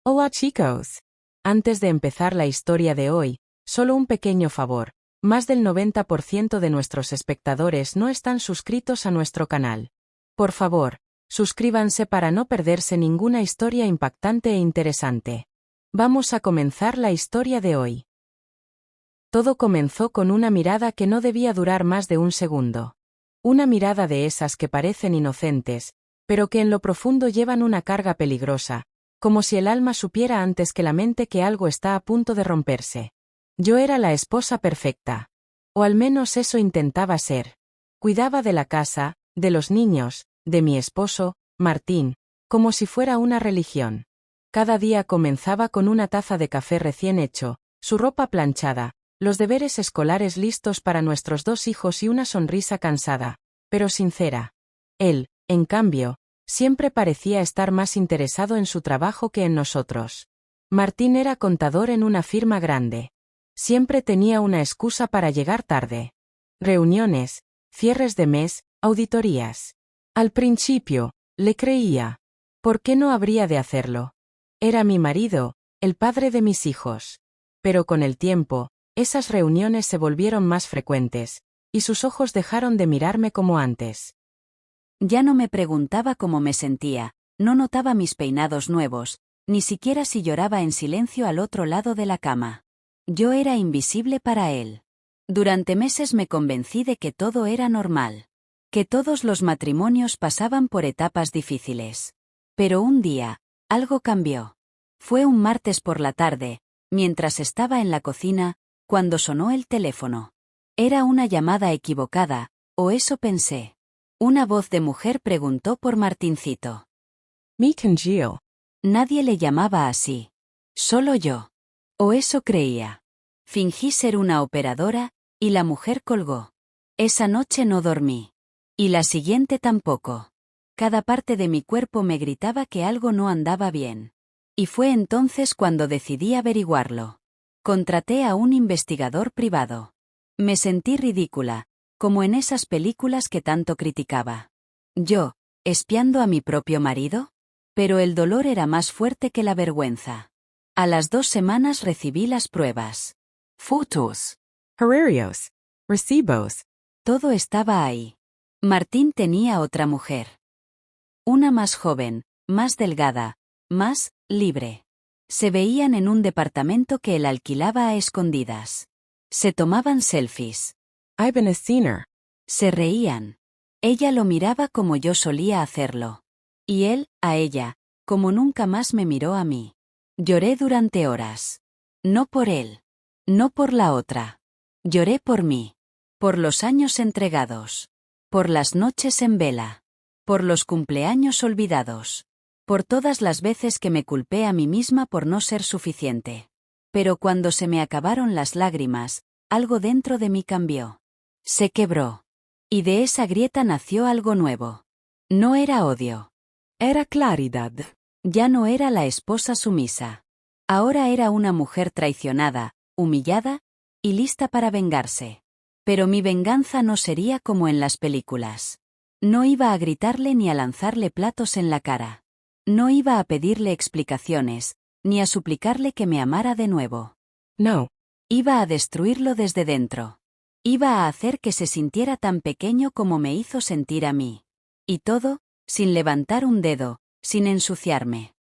Hola chicos. Antes de empezar la historia de hoy, solo un pequeño favor. Más del 90% de nuestros espectadores no están suscritos a nuestro canal. Por favor, suscríbanse para no perderse ninguna historia impactante e interesante. Vamos a comenzar la historia de hoy. Todo comenzó con una mirada que no debía durar más de un segundo. Una mirada de esas que parecen inocentes, pero que en lo profundo llevan una carga peligrosa, como si el alma supiera antes que la mente que algo está a punto de romperse. Yo era la esposa perfecta. O al menos eso intentaba ser. Cuidaba de la casa, de los niños, de mi esposo, Martín, como si fuera una religión. Cada día comenzaba con una taza de café recién hecho, su ropa planchada, los deberes escolares listos para nuestros 2 hijos y una sonrisa cansada, pero sincera. Él, en cambio, siempre parecía estar más interesado en su trabajo que en nosotros. Martín era contador en una firma grande. Siempre tenía una excusa para llegar tarde. Reuniones, cierres de mes, auditorías. Al principio, le creía. ¿Por qué no habría de hacerlo? Era mi marido, el padre de mis hijos. Pero con el tiempo, esas reuniones se volvieron más frecuentes, y sus ojos dejaron de mirarme como antes. Ya no me preguntaba cómo me sentía, no notaba mis peinados nuevos, ni siquiera si lloraba en silencio al otro lado de la cama. Yo era invisible para él. Durante meses me convencí de que todo era normal, que todos los matrimonios pasaban por etapas difíciles. Pero un día, algo cambió. Fue un martes por la tarde, mientras estaba en la cocina, cuando sonó el teléfono. Era una llamada equivocada, o eso pensé. Una voz de mujer preguntó por Martincito. Mick and Jill. Nadie le llamaba así. Solo yo. O eso creía. Fingí ser una operadora, y la mujer colgó. Esa noche no dormí. Y la siguiente tampoco. Cada parte de mi cuerpo me gritaba que algo no andaba bien. Y fue entonces cuando decidí averiguarlo. Contraté a un investigador privado. Me sentí ridícula, como en esas películas que tanto criticaba. Yo, ¿espiando a mi propio marido? Pero el dolor era más fuerte que la vergüenza. A las 2 semanas recibí las pruebas. Fotos. Horarios. Recibos. Todo estaba ahí. Martín tenía otra mujer. Una más joven, más delgada, más libre. Se veían en un departamento que él alquilaba a escondidas. Se tomaban selfies. I've been a sinner. Se reían. Ella lo miraba como yo solía hacerlo. Y él, a ella, como nunca más me miró a mí. Lloré durante horas. No por él. No por la otra. Lloré por mí. Por los años entregados. Por las noches en vela. Por los cumpleaños olvidados. Por todas las veces que me culpé a mí misma por no ser suficiente. Pero cuando se me acabaron las lágrimas, algo dentro de mí cambió. Se quebró. Y de esa grieta nació algo nuevo. No era odio. Era claridad. Ya no era la esposa sumisa. Ahora era una mujer traicionada, humillada, y lista para vengarse. Pero mi venganza no sería como en las películas. No iba a gritarle ni a lanzarle platos en la cara. No iba a pedirle explicaciones, ni a suplicarle que me amara de nuevo. No. Iba a destruirlo desde dentro. Iba a hacer que se sintiera tan pequeño como me hizo sentir a mí. Y todo, sin levantar un dedo, sin ensuciarme.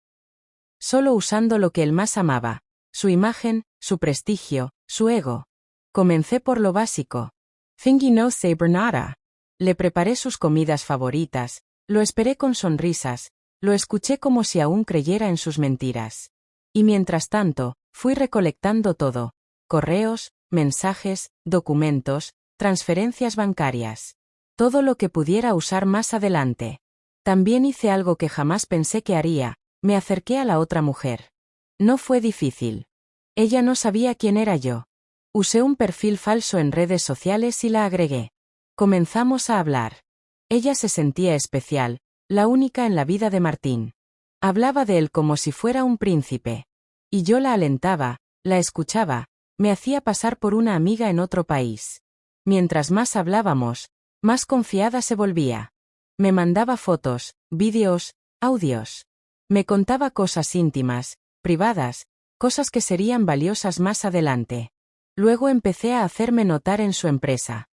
Solo usando lo que él más amaba. Su imagen, su prestigio, su ego. Comencé por lo básico. Thingy no saber nada. Le preparé sus comidas favoritas, lo esperé con sonrisas, lo escuché como si aún creyera en sus mentiras. Y mientras tanto, fui recolectando todo. Correos, mensajes, documentos, transferencias bancarias. Todo lo que pudiera usar más adelante. También hice algo que jamás pensé que haría, me acerqué a la otra mujer. No fue difícil. Ella no sabía quién era yo. Usé un perfil falso en redes sociales y la agregué. Comenzamos a hablar. Ella se sentía especial, la única en la vida de Martín. Hablaba de él como si fuera un príncipe. Y yo la alentaba, la escuchaba, me hacía pasar por una amiga en otro país. Mientras más hablábamos, más confiada se volvía. Me mandaba fotos, vídeos, audios. Me contaba cosas íntimas, privadas, cosas que serían valiosas más adelante. Luego empecé a hacerme notar en su empresa.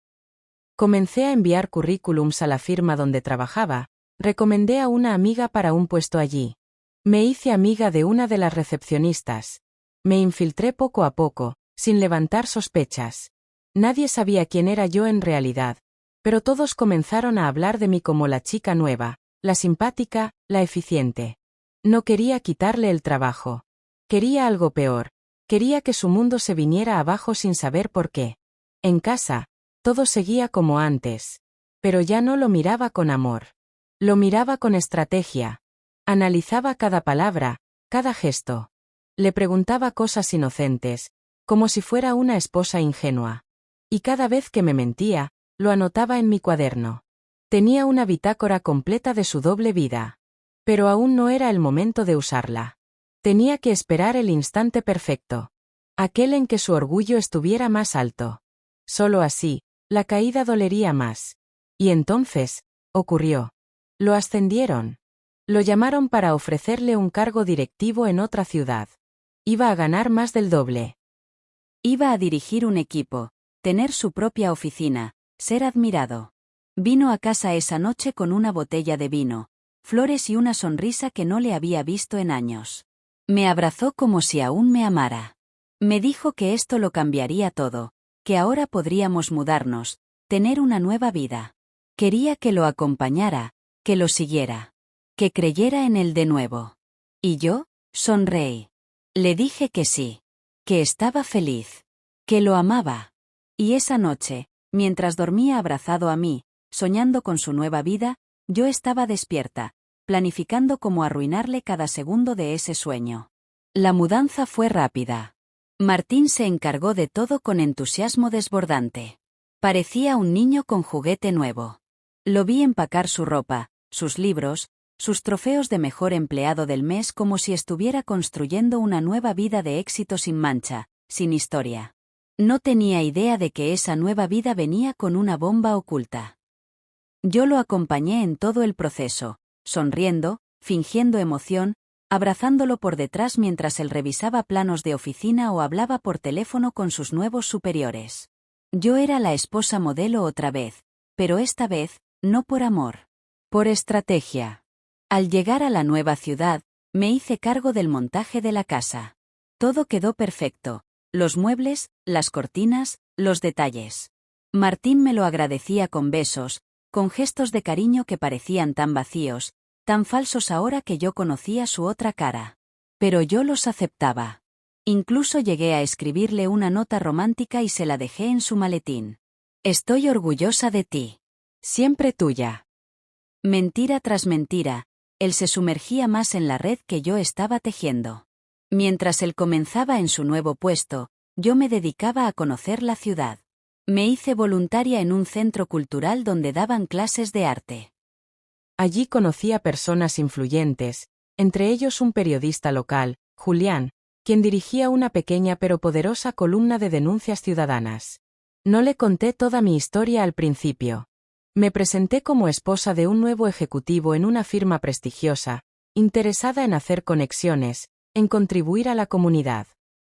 Comencé a enviar currículums a la firma donde trabajaba, recomendé a una amiga para un puesto allí. Me hice amiga de una de las recepcionistas. Me infiltré poco a poco, sin levantar sospechas. Nadie sabía quién era yo en realidad, pero todos comenzaron a hablar de mí como la chica nueva, la simpática, la eficiente. No quería quitarle el trabajo. Quería algo peor. Quería que su mundo se viniera abajo sin saber por qué. En casa, todo seguía como antes. Pero ya no lo miraba con amor. Lo miraba con estrategia. Analizaba cada palabra, cada gesto. Le preguntaba cosas inocentes, como si fuera una esposa ingenua. Y cada vez que me mentía, lo anotaba en mi cuaderno. Tenía una bitácora completa de su doble vida. Pero aún no era el momento de usarla. Tenía que esperar el instante perfecto. Aquel en que su orgullo estuviera más alto. Solo así, la caída dolería más. Y entonces, ocurrió. Lo ascendieron. Lo llamaron para ofrecerle un cargo directivo en otra ciudad. Iba a ganar más del doble. Iba a dirigir un equipo, tener su propia oficina, ser admirado. Vino a casa esa noche con una botella de vino, flores y una sonrisa que no le había visto en años. Me abrazó como si aún me amara. Me dijo que esto lo cambiaría todo, que ahora podríamos mudarnos, tener una nueva vida. Quería que lo acompañara, que lo siguiera, que creyera en él de nuevo. Y yo, sonreí. Le dije que sí, que estaba feliz, que lo amaba. Y esa noche, mientras dormía abrazado a mí, soñando con su nueva vida, yo estaba despierta, planificando cómo arruinarle cada segundo de ese sueño. La mudanza fue rápida. Martín se encargó de todo con entusiasmo desbordante. Parecía un niño con juguete nuevo. Lo vi empacar su ropa, sus libros, sus trofeos de mejor empleado del mes como si estuviera construyendo una nueva vida de éxito sin mancha, sin historia. No tenía idea de que esa nueva vida venía con una bomba oculta. Yo lo acompañé en todo el proceso, sonriendo, fingiendo emoción, abrazándolo por detrás mientras él revisaba planos de oficina o hablaba por teléfono con sus nuevos superiores. Yo era la esposa modelo otra vez, pero esta vez, no por amor, por estrategia. Al llegar a la nueva ciudad, me hice cargo del montaje de la casa. Todo quedó perfecto, los muebles, las cortinas, los detalles. Martín me lo agradecía con besos, con gestos de cariño que parecían tan vacíos, tan falsos ahora que yo conocía su otra cara. Pero yo los aceptaba. Incluso llegué a escribirle una nota romántica y se la dejé en su maletín. Estoy orgullosa de ti. Siempre tuya. Mentira tras mentira, él se sumergía más en la red que yo estaba tejiendo. Mientras él comenzaba en su nuevo puesto, yo me dedicaba a conocer la ciudad. Me hice voluntaria en un centro cultural donde daban clases de arte. Allí conocí a personas influyentes, entre ellos un periodista local, Julián, quien dirigía una pequeña pero poderosa columna de denuncias ciudadanas. No le conté toda mi historia al principio. Me presenté como esposa de un nuevo ejecutivo en una firma prestigiosa, interesada en hacer conexiones, en contribuir a la comunidad.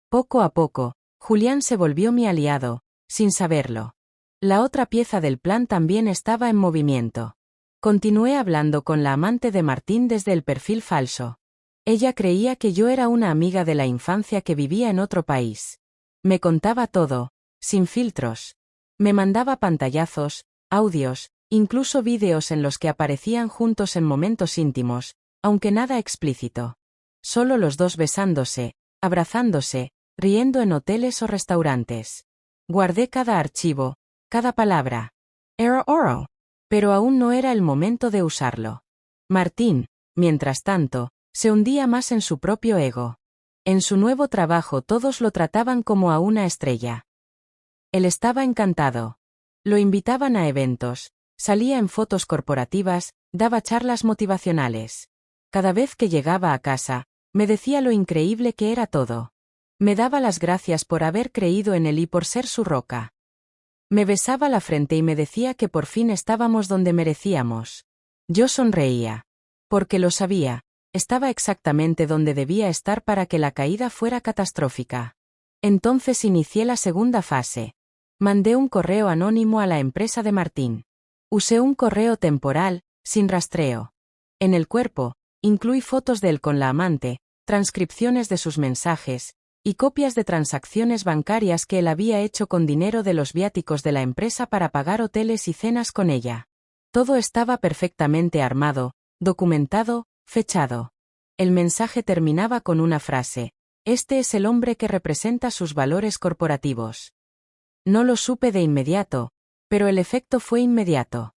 Poco a poco, Julián se volvió mi aliado, sin saberlo. La otra pieza del plan también estaba en movimiento. Continué hablando con la amante de Martín desde el perfil falso. Ella creía que yo era una amiga de la infancia que vivía en otro país. Me contaba todo, sin filtros. Me mandaba pantallazos, audios, incluso vídeos en los que aparecían juntos en momentos íntimos, aunque nada explícito. Solo los dos besándose, abrazándose, riendo en hoteles o restaurantes. Guardé cada archivo, cada palabra. Era oro. Pero aún no era el momento de usarlo. Martín, mientras tanto, se hundía más en su propio ego. En su nuevo trabajo todos lo trataban como a una estrella. Él estaba encantado. Lo invitaban a eventos, salía en fotos corporativas, daba charlas motivacionales. Cada vez que llegaba a casa, me decía lo increíble que era todo. Me daba las gracias por haber creído en él y por ser su roca. Me besaba la frente y me decía que por fin estábamos donde merecíamos. Yo sonreía. Porque lo sabía. Estaba exactamente donde debía estar para que la caída fuera catastrófica. Entonces inicié la segunda fase. Mandé un correo anónimo a la empresa de Martín. Usé un correo temporal, sin rastreo. En el cuerpo, incluí fotos de él con la amante, transcripciones de sus mensajes, y copias de transacciones bancarias que él había hecho con dinero de los viáticos de la empresa para pagar hoteles y cenas con ella. Todo estaba perfectamente armado, documentado, fechado. El mensaje terminaba con una frase: "Este es el hombre que representa sus valores corporativos". No lo supe de inmediato, pero el efecto fue inmediato.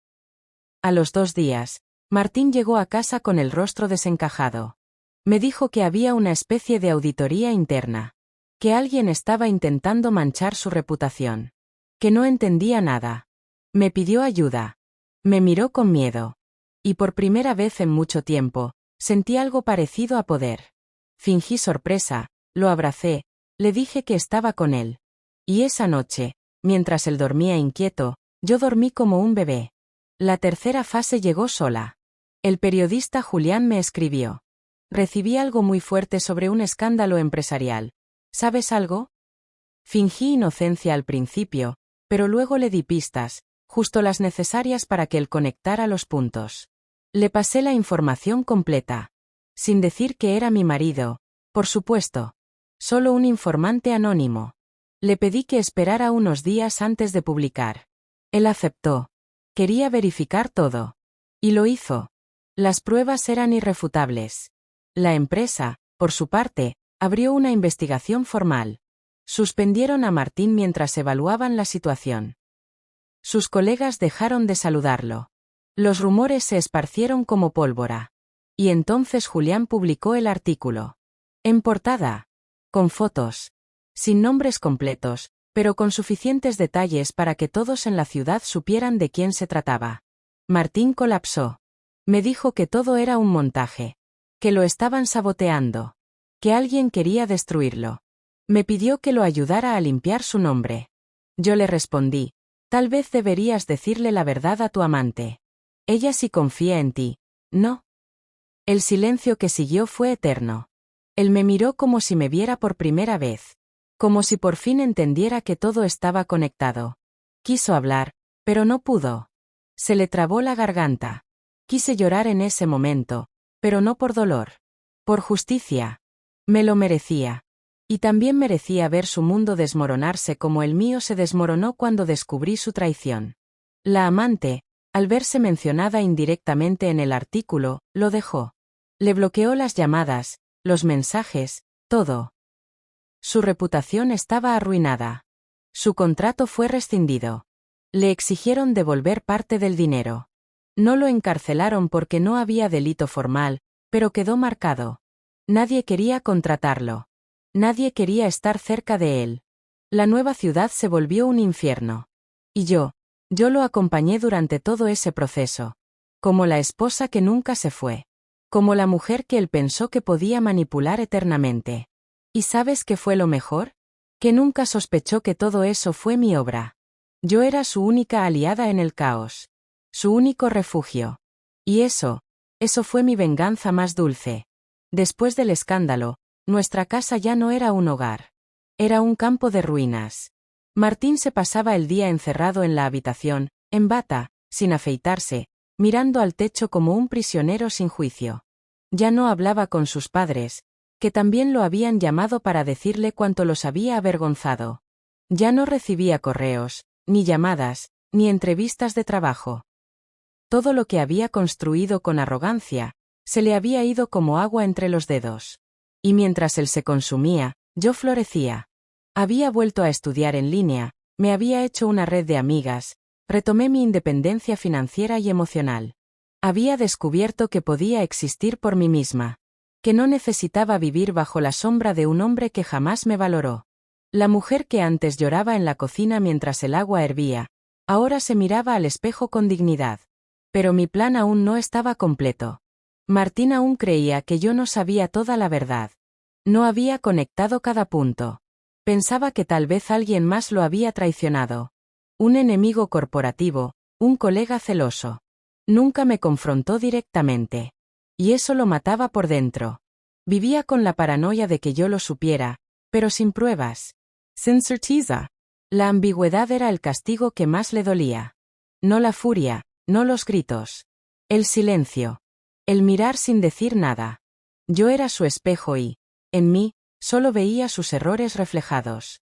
A los 2 días, Martín llegó a casa con el rostro desencajado. Me dijo que había una especie de auditoría interna. Que alguien estaba intentando manchar su reputación. Que no entendía nada. Me pidió ayuda. Me miró con miedo. Y por primera vez en mucho tiempo, sentí algo parecido a poder. Fingí sorpresa, lo abracé, le dije que estaba con él. Y esa noche, mientras él dormía inquieto, yo dormí como un bebé. La tercera fase llegó sola. El periodista Julián me escribió. Recibí algo muy fuerte sobre un escándalo empresarial. ¿Sabes algo? Fingí inocencia al principio, pero luego le di pistas, justo las necesarias para que él conectara los puntos. Le pasé la información completa. Sin decir que era mi marido, por supuesto. Solo un informante anónimo. Le pedí que esperara unos días antes de publicar. Él aceptó. Quería verificar todo. Y lo hizo. Las pruebas eran irrefutables. La empresa, por su parte, abrió una investigación formal. Suspendieron a Martín mientras evaluaban la situación. Sus colegas dejaron de saludarlo. Los rumores se esparcieron como pólvora. Y entonces Julián publicó el artículo. En portada. Con fotos. Sin nombres completos, pero con suficientes detalles para que todos en la ciudad supieran de quién se trataba. Martín colapsó. Me dijo que todo era un montaje. Que lo estaban saboteando. Que alguien quería destruirlo. Me pidió que lo ayudara a limpiar su nombre. Yo le respondí: tal vez deberías decirle la verdad a tu amante. Ella sí confía en ti, ¿no? El silencio que siguió fue eterno. Él me miró como si me viera por primera vez. Como si por fin entendiera que todo estaba conectado. Quiso hablar, pero no pudo. Se le trabó la garganta. Quise llorar en ese momento, pero no por dolor. Por justicia. Me lo merecía. Y también merecía ver su mundo desmoronarse como el mío se desmoronó cuando descubrí su traición. La amante, al verse mencionada indirectamente en el artículo, lo dejó. Le bloqueó las llamadas, los mensajes, todo. Su reputación estaba arruinada. Su contrato fue rescindido. Le exigieron devolver parte del dinero. No lo encarcelaron porque no había delito formal, pero quedó marcado. Nadie quería contratarlo. Nadie quería estar cerca de él. La nueva ciudad se volvió un infierno. Y yo lo acompañé durante todo ese proceso. Como la esposa que nunca se fue. Como la mujer que él pensó que podía manipular eternamente. ¿Y sabes qué fue lo mejor? Que nunca sospechó que todo eso fue mi obra. Yo era su única aliada en el caos. Su único refugio. Y eso fue mi venganza más dulce. Después del escándalo, nuestra casa ya no era un hogar. Era un campo de ruinas. Martín se pasaba el día encerrado en la habitación, en bata, sin afeitarse, mirando al techo como un prisionero sin juicio. Ya no hablaba con sus padres, que también lo habían llamado para decirle cuánto los había avergonzado. Ya no recibía correos, ni llamadas, ni entrevistas de trabajo. Todo lo que había construido con arrogancia, se le había ido como agua entre los dedos. Y mientras él se consumía, yo florecía. Había vuelto a estudiar en línea, me había hecho una red de amigas, retomé mi independencia financiera y emocional. Había descubierto que podía existir por mí misma. Que no necesitaba vivir bajo la sombra de un hombre que jamás me valoró. La mujer que antes lloraba en la cocina mientras el agua hervía, ahora se miraba al espejo con dignidad. Pero mi plan aún no estaba completo. Martín aún creía que yo no sabía toda la verdad. No había conectado cada punto. Pensaba que tal vez alguien más lo había traicionado. Un enemigo corporativo, un colega celoso. Nunca me confrontó directamente. Y eso lo mataba por dentro. Vivía con la paranoia de que yo lo supiera, pero sin pruebas. Sin certeza. La ambigüedad era el castigo que más le dolía. No la furia, no los gritos. El silencio. El mirar sin decir nada. Yo era su espejo y, en mí, solo veía sus errores reflejados.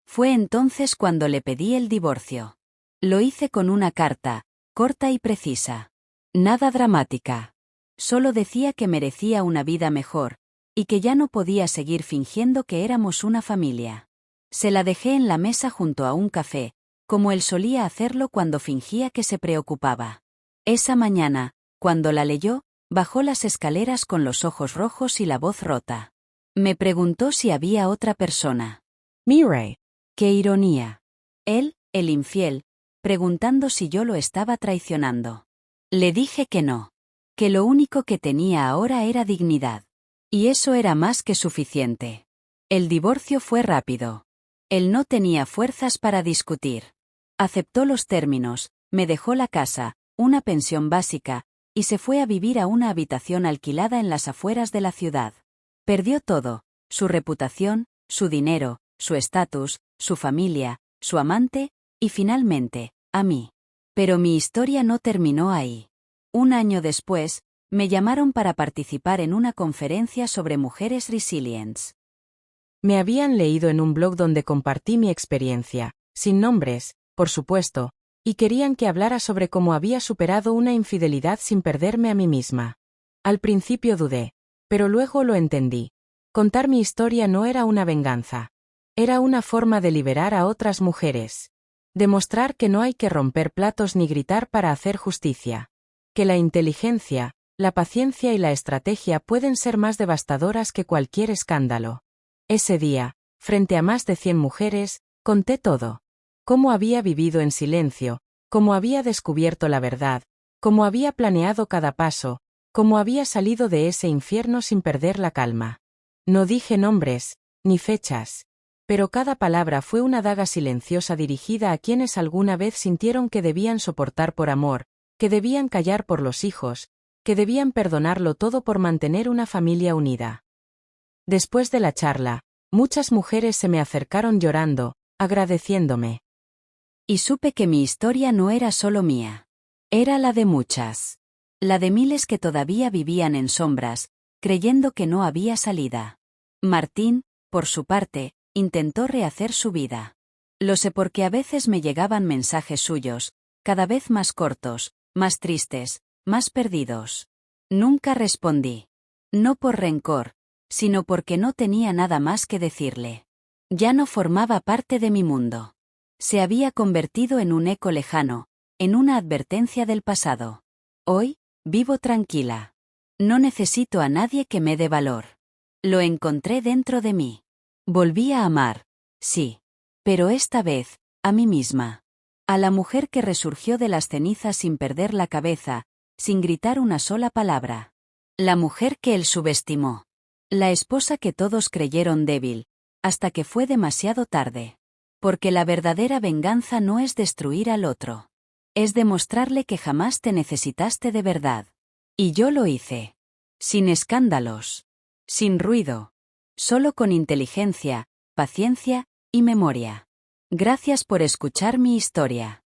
Fue entonces cuando le pedí el divorcio. Lo hice con una carta, corta y precisa. Nada dramática. Solo decía que merecía una vida mejor, y que ya no podía seguir fingiendo que éramos una familia. Se la dejé en la mesa junto a un café, como él solía hacerlo cuando fingía que se preocupaba. Esa mañana, cuando la leyó, bajó las escaleras con los ojos rojos y la voz rota. Me preguntó si había otra persona. Mire. ¡Qué ironía! Él, el infiel, preguntando si yo lo estaba traicionando. Le dije que no. Que lo único que tenía ahora era dignidad. Y eso era más que suficiente. El divorcio fue rápido. Él no tenía fuerzas para discutir. Aceptó los términos, me dejó la casa, una pensión básica, y se fue a vivir a una habitación alquilada en las afueras de la ciudad. Perdió todo, su reputación, su dinero, su estatus, su familia, su amante, y finalmente, a mí. Pero mi historia no terminó ahí. Un año después, me llamaron para participar en una conferencia sobre mujeres resilientes. Me habían leído en un blog donde compartí mi experiencia, sin nombres, por supuesto, y querían que hablara sobre cómo había superado una infidelidad sin perderme a mí misma. Al principio dudé, pero luego lo entendí. Contar mi historia no era una venganza. Era una forma de liberar a otras mujeres. Demostrar que no hay que romper platos ni gritar para hacer justicia. Que la inteligencia, la paciencia y la estrategia pueden ser más devastadoras que cualquier escándalo. Ese día, frente a más de 100 mujeres, conté todo. Cómo había vivido en silencio, cómo había descubierto la verdad, cómo había planeado cada paso, cómo había salido de ese infierno sin perder la calma. No dije nombres, ni fechas. Pero cada palabra fue una daga silenciosa dirigida a quienes alguna vez sintieron que debían soportar por amor, que debían callar por los hijos, que debían perdonarlo todo por mantener una familia unida. Después de la charla, muchas mujeres se me acercaron llorando, agradeciéndome. Y supe que mi historia no era solo mía. Era la de muchas. La de miles que todavía vivían en sombras, creyendo que no había salida. Martín, por su parte, intentó rehacer su vida. Lo sé porque a veces me llegaban mensajes suyos, cada vez más cortos, más tristes, más perdidos. Nunca respondí. No por rencor, sino porque no tenía nada más que decirle. Ya no formaba parte de mi mundo. Se había convertido en un eco lejano, en una advertencia del pasado. Hoy, vivo tranquila. No necesito a nadie que me dé valor. Lo encontré dentro de mí. Volví a amar, sí. Pero esta vez, a mí misma. A la mujer que resurgió de las cenizas sin perder la cabeza, sin gritar una sola palabra. La mujer que él subestimó. La esposa que todos creyeron débil, hasta que fue demasiado tarde. Porque la verdadera venganza no es destruir al otro. Es demostrarle que jamás te necesitaste de verdad. Y yo lo hice. Sin escándalos. Sin ruido. Solo con inteligencia, paciencia y memoria. Gracias por escuchar mi historia.